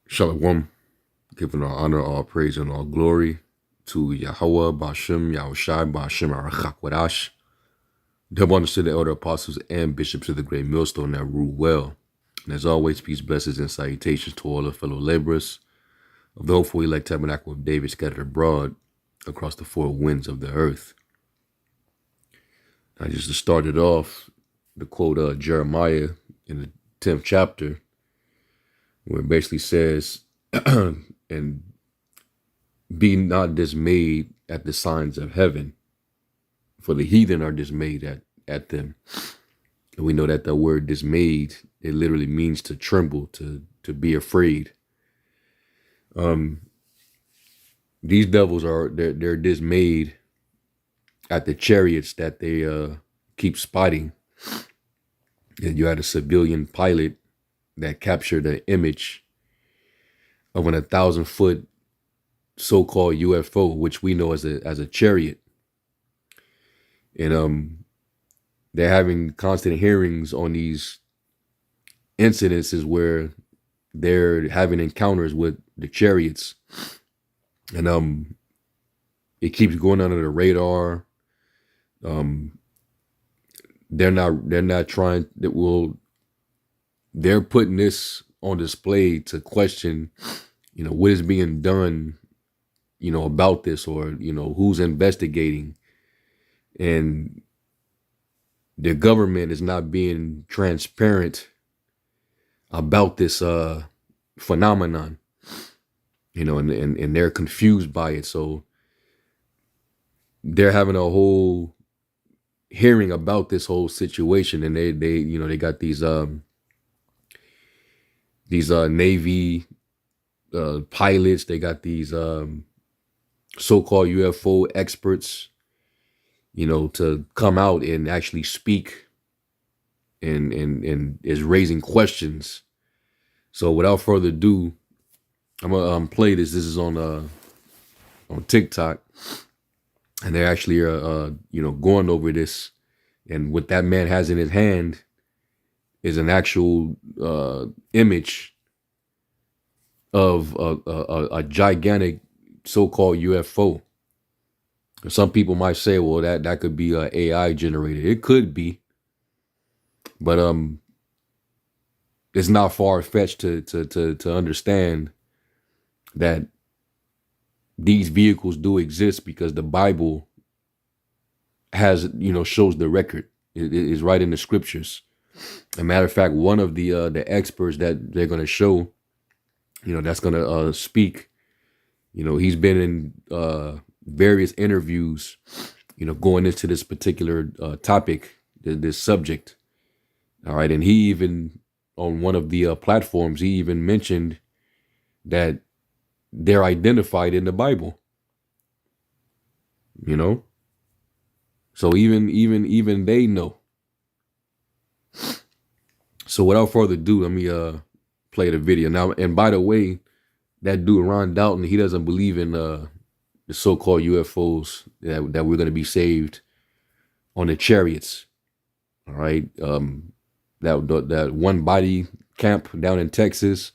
Shalom, giving all honor, all praise, and all glory to Yahweh, Bashem, Yahushai, Bashem, Arachakwadash, double honors to the elder apostles and bishops of the great millstone that rule well. And as always, peace, blessings, and salutations to all the fellow laborers of the hopeful elect tabernacle of David scattered abroad across the four winds of the earth. Now, just to start it off, the quote Jeremiah in the 10th chapter, where it basically says, and be not dismayed at the signs of heaven, for the heathen are dismayed at them. And we know that the word dismayed, it literally means to tremble, to be afraid. These devils they're dismayed at the chariots that they keep spotting. And you had a civilian pilot that captured an image of an 1,000-foot so-called UFO, which we know as a chariot. And they're having constant hearings on these incidences where they're having encounters with the chariots. And it keeps going under the radar. They're not trying that they're putting this on display to question, what is being done, about this, or, who's investigating. And the government is not being transparent about this phenomenon, and they're confused by it. So they're having a whole hearing about this whole situation, and they got these Navy pilots, they got these so-called UFO experts, to come out and actually speak and is raising questions. So without further ado, I'm gonna play this. This is on TikTok, and they're actually going over this, and what that man has in his hand is an actual image of a gigantic so-called UFO. Some people might say, well, that could be AI generated. It could be, but it's not far-fetched to understand that these vehicles do exist, because the Bible has, shows the record. It is right in the scriptures. As a matter of fact, one of the experts that they're going to show, that's going to speak, he's been in various interviews, going into this particular topic, this subject. All right. And he even, on one of the platforms, he even mentioned that they're identified in the Bible, so even they know. So without further ado, let me play the video now. And by the way, that dude Ron Dalton, he doesn't believe in the so-called UFOs that we're going to be saved on the chariots. All right, that one body camp down in Texas,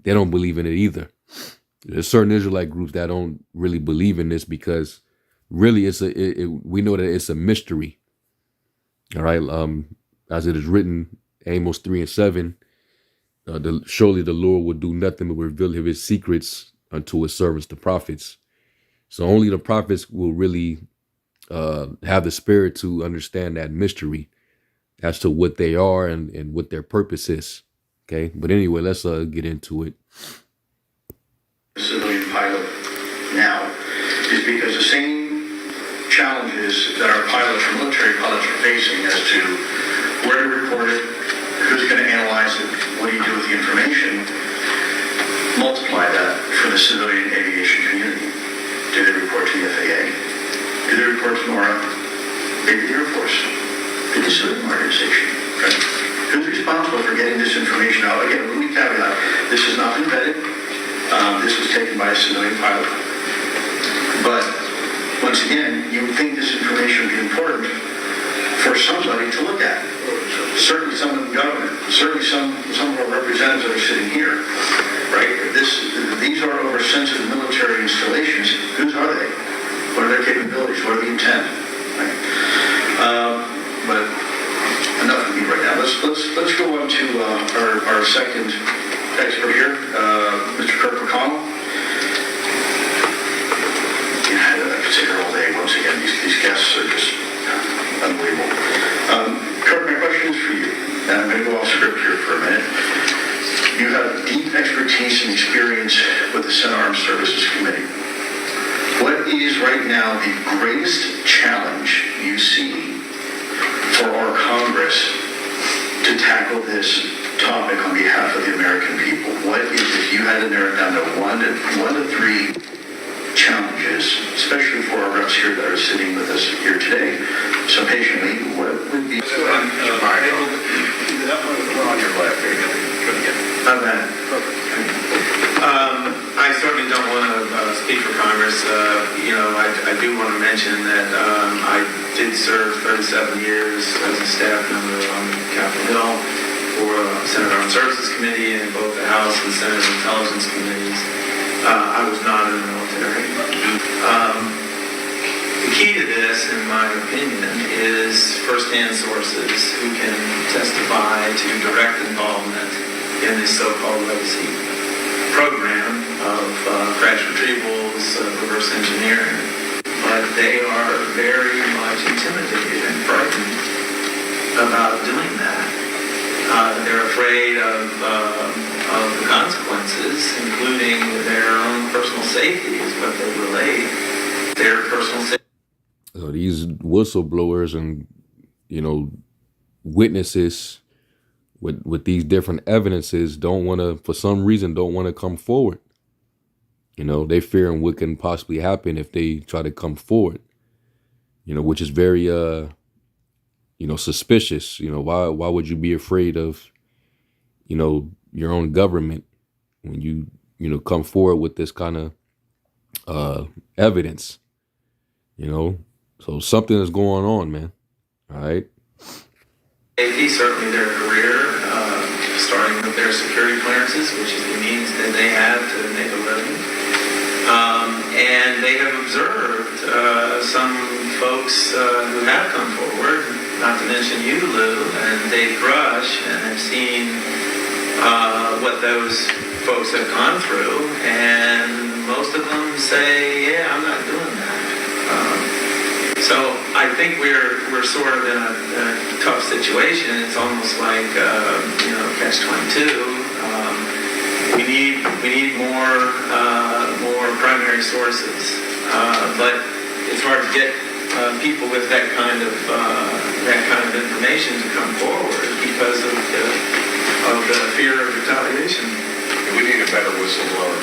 they don't believe in it either. There's certain Israelite groups that don't really believe in this, because really we know that it's a mystery. All right, as it is written, Amos 3:7, surely the Lord will do nothing but reveal his secrets unto his servants, the prophets. So only the prophets will really have the spirit to understand that mystery as to what they are and what their purpose is. Okay, but anyway, let's get into it. Civilian pilot now is because the same challenges that our pilots or military pilots are facing as to where to report it, who's going to analyze it, what do you do with the information, multiply that for the civilian aviation community. Do they report to the FAA? Do they report to NORAD? Maybe the Air Force? Maybe the civilian organization? Right? Who's responsible for getting this information out? Again, let me caveat, this has not been vetted. This was taken by a civilian pilot. But once again, you would think this information would be important for somebody to look at. Certainly someone in government, certainly some of our representatives that are sitting here, right? This deep expertise and experience with the Senate Armed Services Committee. What is right now the greatest challenge you see for our Congress to tackle this topic on behalf of the American people? What is, if you had to narrow it down to one to three challenges, especially for our reps here that are sitting with us here today, so patiently, what would be... We're on your left. Not bad. I certainly don't want to speak for Congress. I do want to mention that I did serve 37 years as a staff member on Capitol Hill for Senate Armed Services Committee and both the House and Senate Intelligence Committees. I was not in the military. The key to this, in my opinion, is first-hand sources who can testify to direct involvement in this so-called legacy program of crash retrievals, reverse engineering. But they are very much intimidated and frightened about doing that. They're afraid of the consequences, including their own personal safety, is what they relate. Their personal safety. So these whistleblowers and, witnesses with these different evidences don't want to, for some reason, don't want to come forward. They fearing what can possibly happen if they try to come forward, which is very, suspicious. Why would you be afraid of, your own government when you, come forward with this kind of evidence, So something is going on, man. All right. Safety, certainly their career, starting with their security clearances, which is the means that they have to make a living. And they have observed some folks who have come forward, not to mention you, Lou, and Dave Grush, and have seen what those folks have gone through. And most of them say, yeah, I'm not doing that. So I think we're sort of in a tough situation. It's almost like catch-22. We need more primary sources, but it's hard to get people with that kind of information to come forward because of the fear of retaliation. We need a better whistleblower.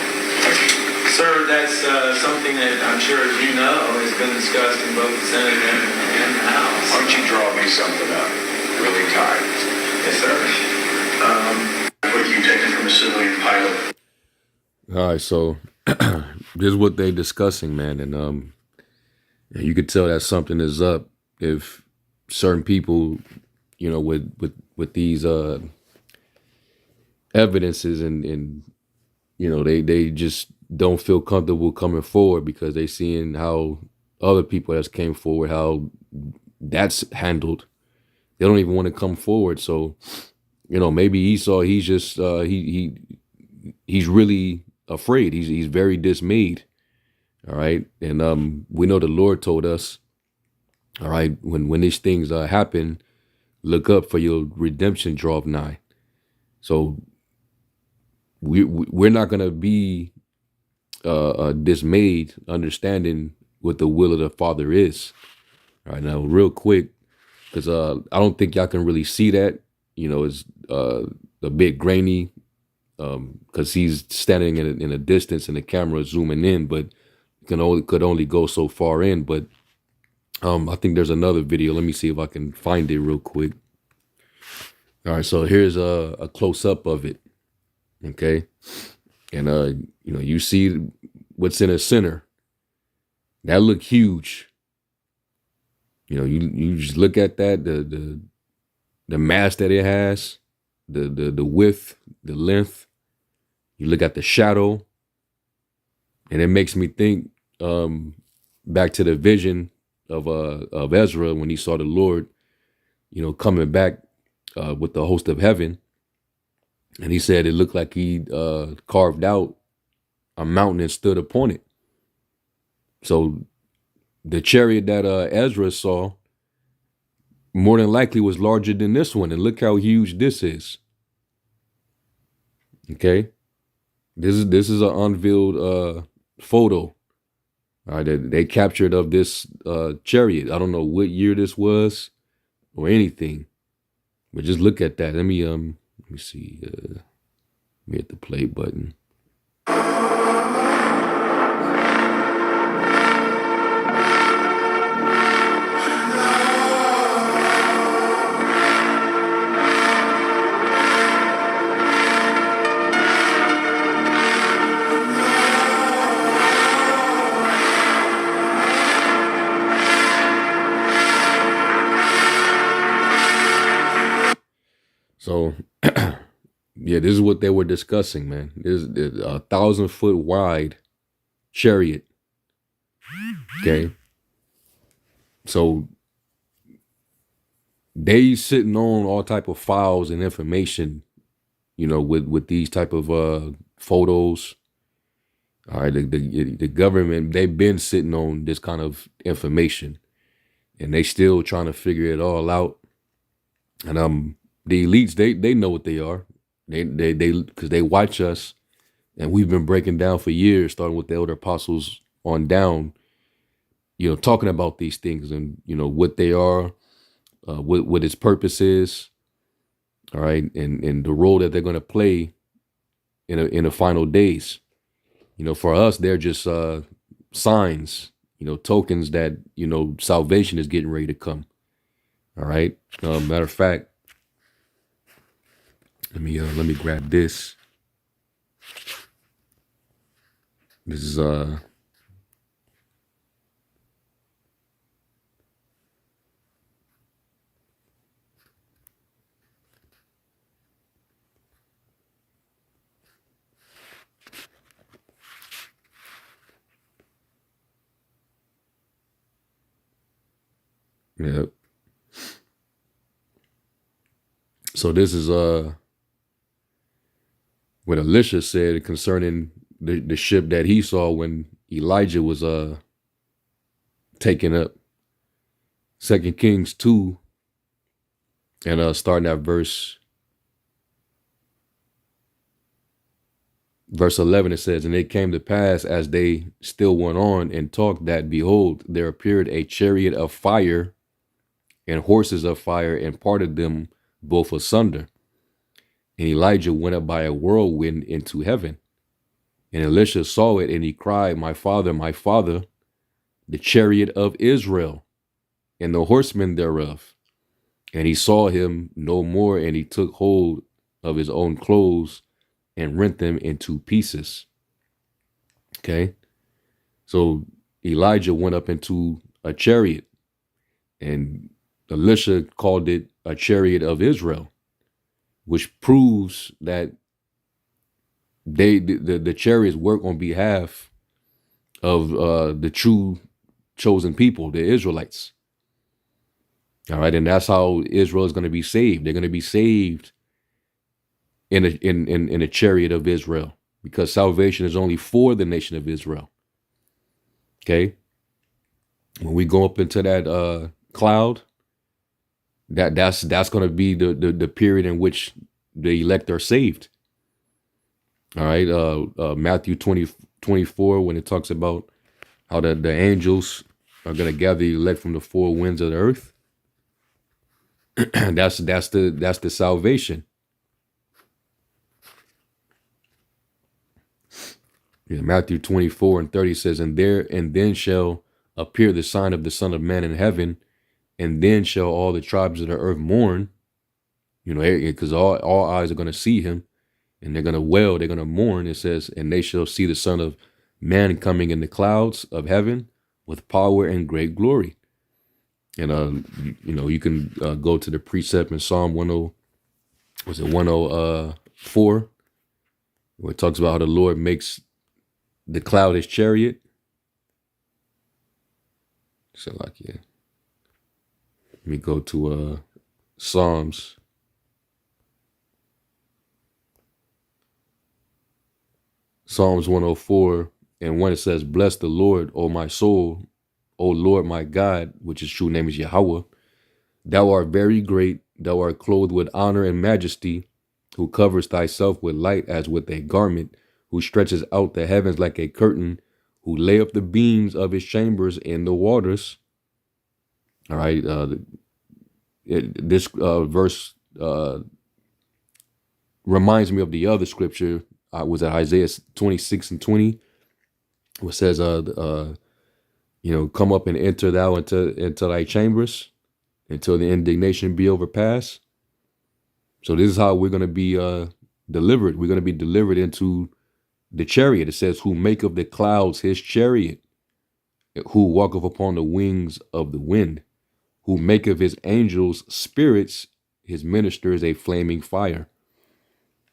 Sir, that's something that I'm sure, as you know, has been discussed in both the Senate and the House. Why don't you draw me something up really tight? Yes, sir. What you taken from a civilian pilot. All right, so this is what they're discussing, man, and you could tell that something is up if certain people, with these evidences and they just don't feel comfortable coming forward because they seeing how other people that's came forward, how that's handled. They don't even want to come forward. So, maybe Esau, he's just he's really afraid. He's very dismayed. All right. And we know the Lord told us, all right, when these things happen, look up, for your redemption draweth nigh. So we're not gonna be dismayed, understanding what the will of the Father is. All right, now real quick, because I don't think y'all can really see that. It's a bit grainy because he's standing in a distance and the camera is zooming in, but could only go so far in. But I think there's another video. Let me see if I can find it real quick. All right, so here's a close up of it. Okay, and you see what's in the center. That look huge. You just look at that, the mass that it has, the width, the length. You look at the shadow, and it makes me think back to the vision of Ezra when he saw the Lord, coming back with the host of heaven. And he said it looked like he carved out a mountain and stood upon it. So the chariot that Ezra saw more than likely was larger than this one. And look how huge this is. Okay. This is an unveiled photo. All right, they captured of this chariot. I don't know what year this was or anything, but just look at that. Let me see. Let me hit the play button. So, yeah, this is what they were discussing, man. This is a 1,000-foot wide chariot. Okay, so they sitting on all type of files and information, with these type of photos. All right, the government, they've been sitting on this kind of information, and they still trying to figure it all out. And the elites, they know what they are. They because they watch us, and we've been breaking down for years, starting with the elder apostles on down. Talking about these things and what they are, what its purpose is. All right, and the role that they're going to play in the final days. For us, they're just signs, tokens that salvation is getting ready to come. All right. Matter of fact, let me grab this. This is yeah. So this is what Elisha said concerning the ship that he saw when Elijah was taken up. 2 Kings 2, and starting at verse 11, it says, "And it came to pass as they still went on and talked that, behold, there appeared a chariot of fire and horses of fire, and parted them both asunder. And Elijah went up by a whirlwind into heaven. And Elisha saw it, and he cried, my father, the chariot of Israel, and the horsemen thereof. And he saw him no more, and he took hold of his own clothes and rent them into pieces." Okay. So Elijah went up into a chariot, and Elisha called it a chariot of Israel, which proves that the chariots work on behalf of the true chosen people, the Israelites. All right, and that's how Israel is going to be saved. They're going to be saved in a chariot of Israel, because salvation is only for the nation of Israel. Okay, when we go up into that cloud, that's going to be the period in which the elect are saved. All right, Matthew 20:24, when it talks about how the angels are going to gather the elect from the four winds of the earth. that's the salvation. Yeah, Matthew 24:30 says, and then shall appear the sign of the Son of Man in heaven, and then shall all the tribes of the earth mourn. Because all eyes are going to see him, and they're going to wail, they're going to mourn. It says, and they shall see the Son of Man coming in the clouds of heaven with power and great glory. And you can go to the precept in Psalm 104, where it talks about how the Lord makes the cloud his chariot. So let me go to Psalms. Psalms 104 and 1, it says, bless the Lord, O my soul, O Lord my God, which his true name is Yahweh. Thou art very great, thou art clothed with honor and majesty, who covers thyself with light as with a garment, who stretches out the heavens like a curtain, who lay up the beams of his chambers in the waters. All right. This verse reminds me of the other scripture. Was at Isaiah 26:20, which says, come up and enter thou into thy chambers until the indignation be overpassed. So this is how we're going to be delivered. We're going to be delivered into the chariot. It says, who maketh the clouds his chariot, who walketh upon the wings of the wind, who maketh his angels spirits, his ministers a flaming fire.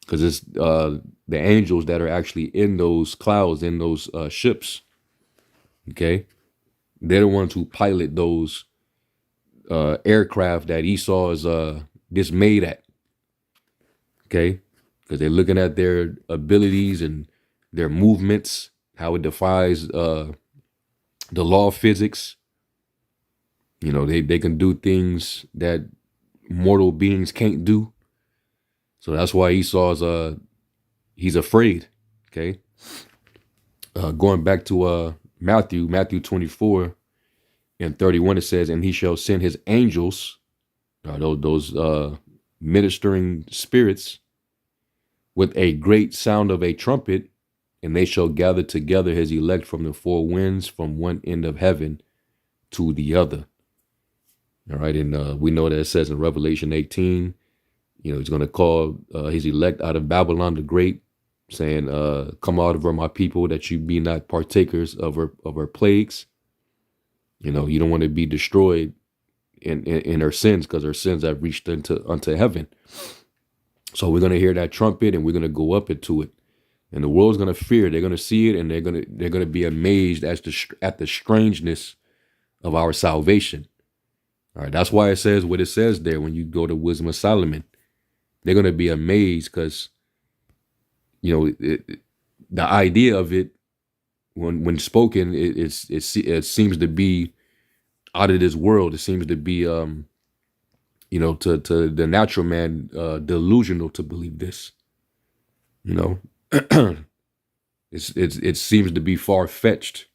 Because it's the angels that are actually in those clouds, in those ships. Okay. They're the ones who pilot those aircraft that Esau is dismayed at. Okay. Because they're looking at their abilities and their movements, how it defies the law of physics. They can do things that mortal beings can't do. So that's why Esau's he's afraid. Okay. Going back to Matthew 24:31, it says, and he shall send his angels, those ministering spirits, with a great sound of a trumpet, and they shall gather together his elect from the four winds, from one end of heaven to the other. All right. And we know that it says in Revelation 18, he's going to call his elect out of Babylon the Great, saying, come out of her, my people, that you be not partakers of her plagues. You don't want to be destroyed in her sins, because her sins have reached unto heaven. So we're going to hear that trumpet, and we're going to go up into it. And the world's going to fear. They're going to see it, and they're going to be amazed at the strangeness of our salvation. All right. That's why it says what it says there when you go to Wisdom of Solomon. They're going to be amazed because, the idea of it, when spoken, it seems to be out of this world. It seems to be, to the natural man, delusional to believe this. It seems to be far-fetched,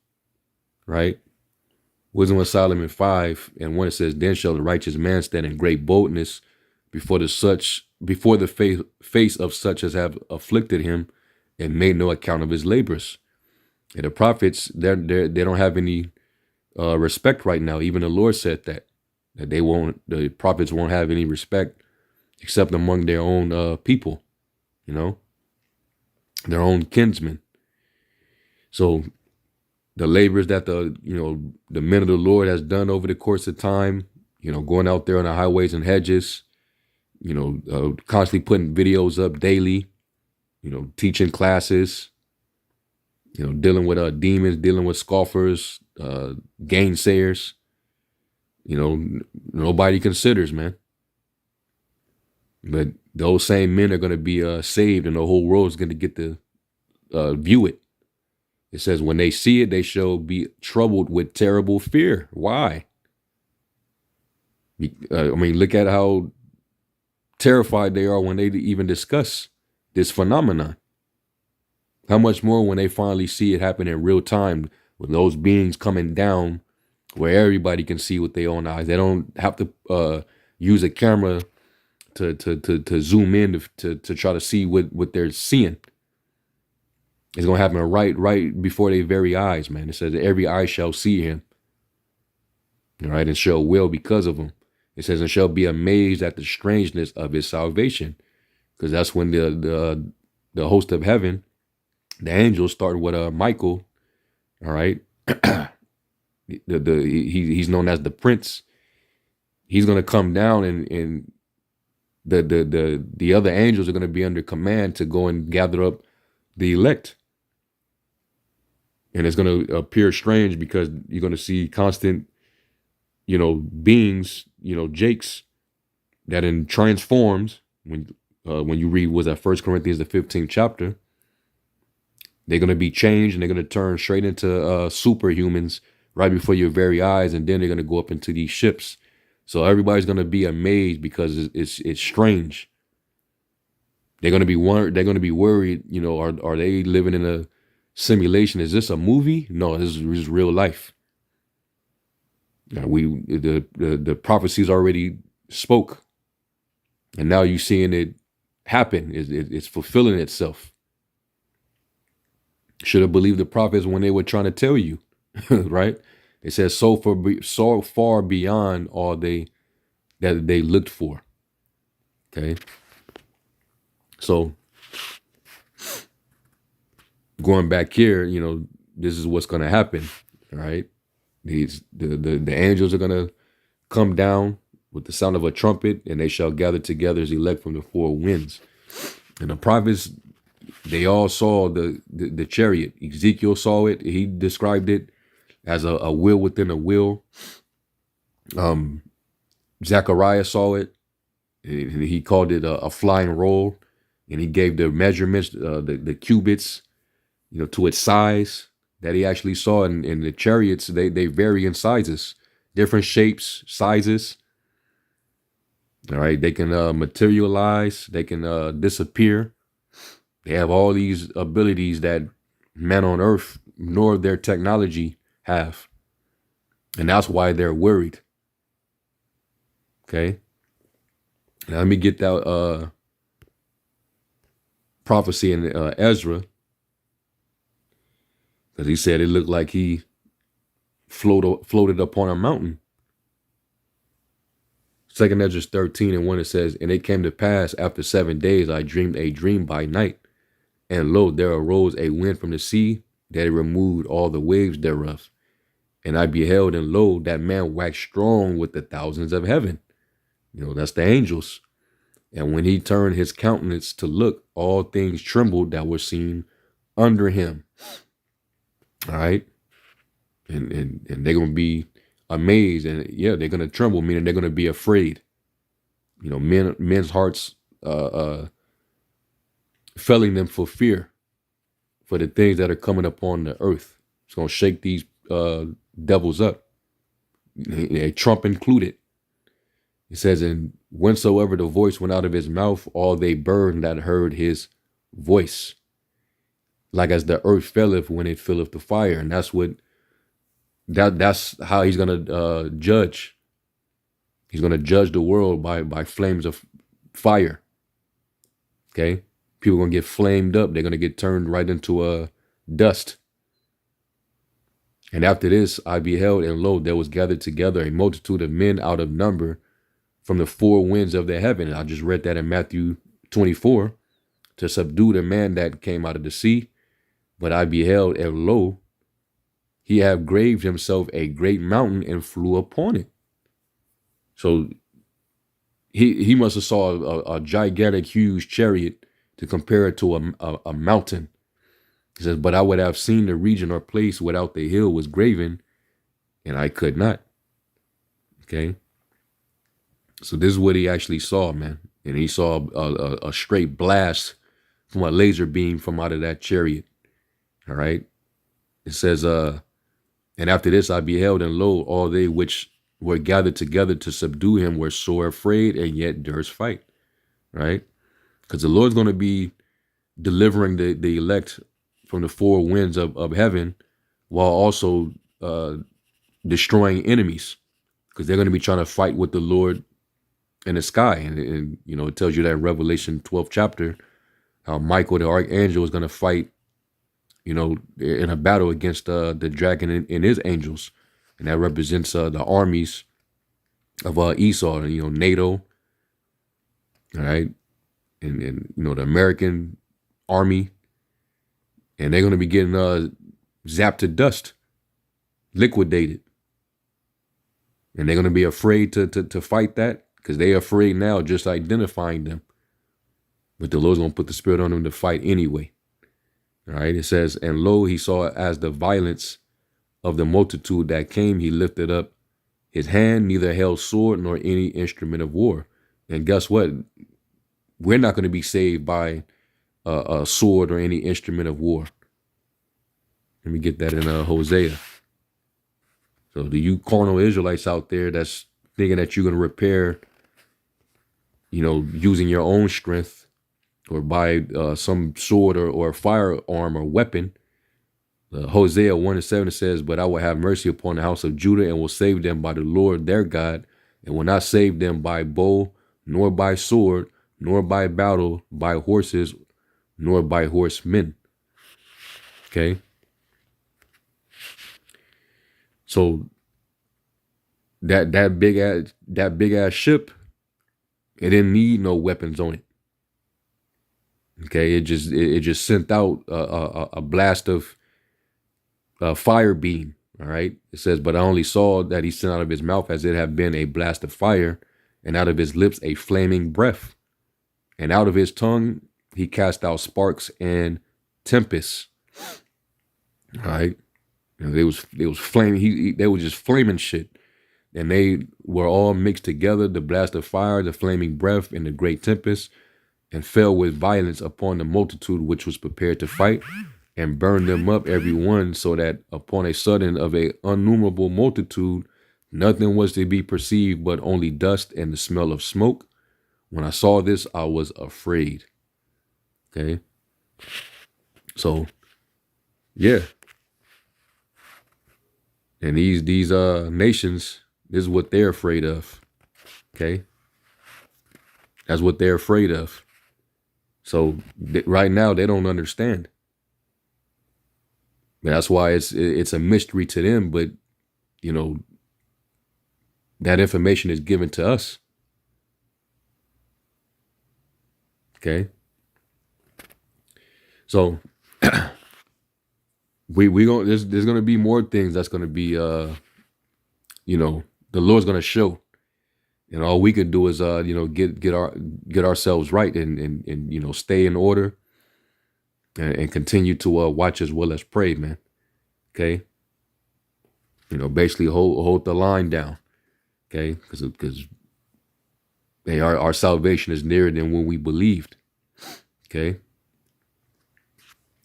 right? Wisdom of Solomon 5:1, it says, then shall the righteous man stand in great boldness before the face of such as have afflicted him and made no account of his labors. And the prophets, they don't have any respect right now. Even the Lord said that the prophets won't have any respect except among their own people, their own kinsmen. So the labors that the men of the Lord has done over the course of time, going out there on the highways and hedges, constantly putting videos up daily, teaching classes, dealing with demons, dealing with scoffers, gainsayers, nobody considers, man. But those same men are going to be saved, and the whole world is going to get to view it. It says, when they see it, they shall be troubled with terrible fear. Why? Look at how terrified they are when they even discuss this phenomenon. How much more when they finally see it happen in real time, with those beings coming down where everybody can see with their own eyes. They don't have to use a camera to zoom in to try to see what they're seeing. It's going to happen right before their very eyes, man. It says that every eye shall see him. All right, and shall wail because of him. It says, and shall be amazed at the strangeness of his salvation. Because that's when the host of heaven, the angels, start with Michael. All right. He's known as the prince. He's going to come down, and the other angels are going to be under command to go and gather up the elect. And it's going to appear strange because you're going to see constant, beings, Jakes that in transforms, when you read, was that 1 Corinthians, the 15th chapter, they're going to be changed, and they're going to turn straight into superhumans right before your very eyes. And then they're going to go up into these ships. So everybody's going to be amazed because it's strange. They're gonna be They're gonna be worried. You know, are they living in a simulation? Is this a movie? No, this is real life. Now the prophecies already spoke, and now you're seeing it happen. It's fulfilling itself. Should have believed the prophets when they were trying to tell you, right? They said so far beyond all that they looked for. Okay, so going back here, you know, this is what's going to happen, right? The angels are going to come down with the sound of a trumpet, and they shall gather together as elect from the four winds. And the prophets, they all saw the chariot. Ezekiel saw it. He described it as a wheel within a wheel. Zechariah saw it. He called it a flying roll, and he gave the measurements, the cubits, you know, to its size that he actually saw. In the chariots, they vary in sizes, different shapes, sizes. All right, they can materialize, they can disappear. They have all these abilities that men on earth nor their technology have. And that's why they're worried. Okay. Now let me get that prophecy in Ezra. Because he said it looked like he floated upon a mountain. 2 Ezra 13:1, it says, and it came to pass after 7 days, I dreamed a dream by night. And lo, there arose a wind from the sea, that it removed all the waves thereof. And I beheld, and lo, that man waxed strong with the thousands of heaven. You know, that's the angels. And when he turned his countenance to look, all things trembled that were seen under him. All right. And they're going to be amazed. And yeah, they're going to tremble, meaning they're going to be afraid. You know, men's hearts filling them for fear for the things that are coming upon the earth. It's going to shake these devils up. Trump included. It says, and whensoever the voice went out of his mouth, all they burned that heard his voice. Like as the earth filleth when it filleth the fire. And that's how he's going to judge. He's going to judge the world by flames of fire. Okay. People are going to get flamed up. They're going to get turned right into dust. And after this, I beheld, and lo, there was gathered together a multitude of men out of number from the four winds of the heaven. And I just read that in Matthew 24, to subdue the man that came out of the sea. But I beheld, and lo, he had graved himself a great mountain and flew upon it. So he must have saw a gigantic, huge chariot to compare it to a mountain. He says, but I would have seen the region or place without the hill was graven, and I could not. Okay. So this is what he actually saw, man. And he saw a straight blast from a laser beam from out of that chariot. All right. It says, and after this I beheld, and lo, all they which were gathered together to subdue him were sore afraid, and yet durst fight. Right. Because the Lord's going to be delivering the elect from the four winds of heaven, while also destroying enemies. Because they're going to be trying to fight with the Lord in the sky. And you know, it tells you that in Revelation 12th chapter, how Michael, the archangel, is going to fight, you know, in a battle against the dragon and his angels. And that represents the armies of Esau, you know, NATO. All right. And you know, the American army. And they're going to be getting zapped to dust, liquidated. And they're going to be afraid to fight that, because they're afraid now just identifying them. But the Lord's going to put the spirit on them to fight anyway. All right. It says, and lo, he saw as the violence of the multitude that came, he lifted up his hand, neither held sword nor any instrument of war. And guess what? We're not going to be saved by a sword or any instrument of war. Let me get that in Hosea. So the you carnal Israelites out there that's thinking that you're going to repair, you know, using your own strength or by some sword or firearm or weapon. Hosea 1:7 says, "But I will have mercy upon the house of Judah and will save them by the Lord their God, and will not save them by bow, nor by sword, nor by battle, by horses, nor by horsemen." Okay. So that big ass ship, it didn't need no weapons on it. Okay, it just sent out a blast of fire beam. All right, it says, "But I only saw that he sent out of his mouth as it had been a blast of fire, and out of his lips a flaming breath, and out of his tongue he cast out sparks and tempests." All right, and they was flaming. They was just flaming shit, and they were all mixed together: the blast of fire, the flaming breath, and the great tempest, and fell with violence upon the multitude which was prepared to fight, and burned them up every one, so that upon a sudden of a innumerable multitude, nothing was to be perceived but only dust and the smell of smoke. When I saw this, I was afraid. Okay. So, yeah. And these nations, this is what they're afraid of. Okay. That's what they're afraid of. So right now they don't understand. That's why it's a mystery to them, but you know, that information is given to us. Okay. So we going there's gonna be more things that's gonna be you know, the Lord's gonna show. And all we can do is you know, get ourselves right and you know, stay in order and continue to watch as well as pray, man. Okay. You know, basically hold the line down. Okay, because hey, our salvation is nearer than when we believed. Okay.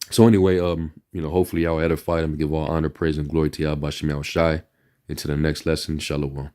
So anyway, you know, hopefully y'all edified. I'm gonna give all honor, praise, and glory to Yahweh Shem Shai. Into the next lesson, Shalom.